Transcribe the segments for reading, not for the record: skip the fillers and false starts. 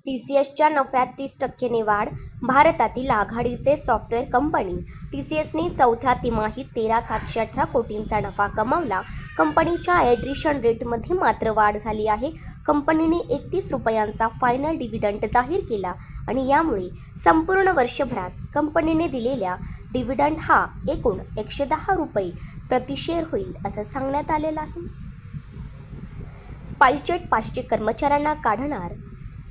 TCSच्या नफ्यात 30% वाढ. भारतातील आघाडीचे सॉफ्टवेअर कंपनी TCSने चौथ्या तिमाहीत 13,718 कोटींचा नफा कमावला. कंपनीच्या ॲट्रिशन रेटमध्ये मात्र वाढ झाली आहे. कंपनीने 31 रुपयांचा फायनल डिव्हिडंड जाहीर केला आणि यामुळे संपूर्ण वर्षभरात कंपनीने दिलेला डिव्हिडंड हा एकूण 110 रुपये प्रति शेअर होईल असं सांगण्यात आलेलं आहे. स्पाइसजेट 500 कर्मचाऱ्यांना काढणार,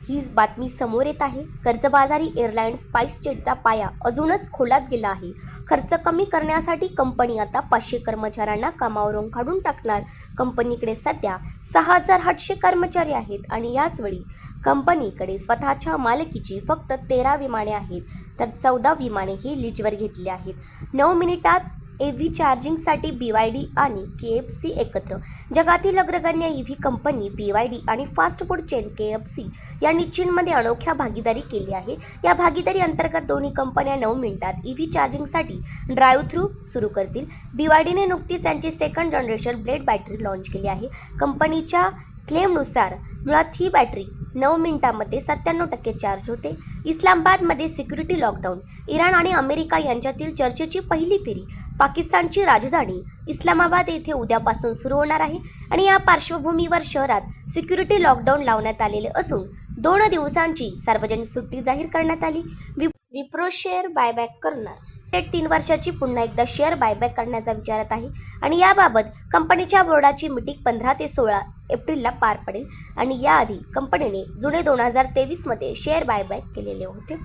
ही बातमी समोर येत आहे. कर्जबाजारी एअरलाईन स्पाइसजेटचा पाया अजूनच खोलात गेला आहे. खर्च कमी करण्यासाठी कंपनी आता 500 कर्मचाऱ्यांना कामावरून काढून टाकणार. कंपनीकडे सध्या 6,800 कर्मचारी आहेत आणि याचवेळी कंपनीकडे स्वतःच्या मालकीची फक्त 13 विमाने आहेत, तर 14 विमाने ही लीजवर घेतली आहेत. 9 मिनिटात EV चार्जिंगसाठी BYD आणि KFC एकत्र. जगातील अग्रगण्य EV कंपनी BYD आणि फास्ट फूड चेन KFC यांनी चीनमध्ये अनोख्या भागीदारी केली आहे. या भागीदारी अंतर्गत दोन्ही कंपन्या 9 मिनिटात EV चार्जिंगसाठी ड्राईव्ह थ्रू सुरू करतील. BYDने नुकतीच त्यांची second generation blade battery launch केली आहे. कंपनीच्या क्लेमनुसार मुळात ही बॅटरी 9 मिनिटांमध्ये 97% चार्ज होते. इस्लामाबादमध्ये सिक्युरिटी लॉकडाऊन. इराण आणि अमेरिका यांच्यातील चर्चेची पहिली फेरी पाकिस्तानची राजधानी इस्लामाबाद येथे उद्यापासून सुरू होणार आहे आणि या पार्श्वभूमीवर शहरात सिक्युरिटी लॉकडाऊन लावण्यात आलेले असून 2 दिवसांची सार्वजनिक सुट्टी जाहीर करण्यात आली. विप्रो शेअर बायबॅक करणार. 3 वर्षाची पुन्हा एकदा शेअर बायबॅक करण्याचा विचारात आहे आणि याबाबत कंपनीच्या बोर्डाची मीटिंग 15 ते 16 एप्रिलला पार पडेल आणि याआधी कंपनीने जुने 2023 मध्ये शेअर बायबॅक केलेले होते.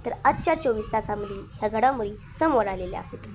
तर आजच्या 24 तासामधील ह्या घडामोडी समोर आलेल्या आहेत.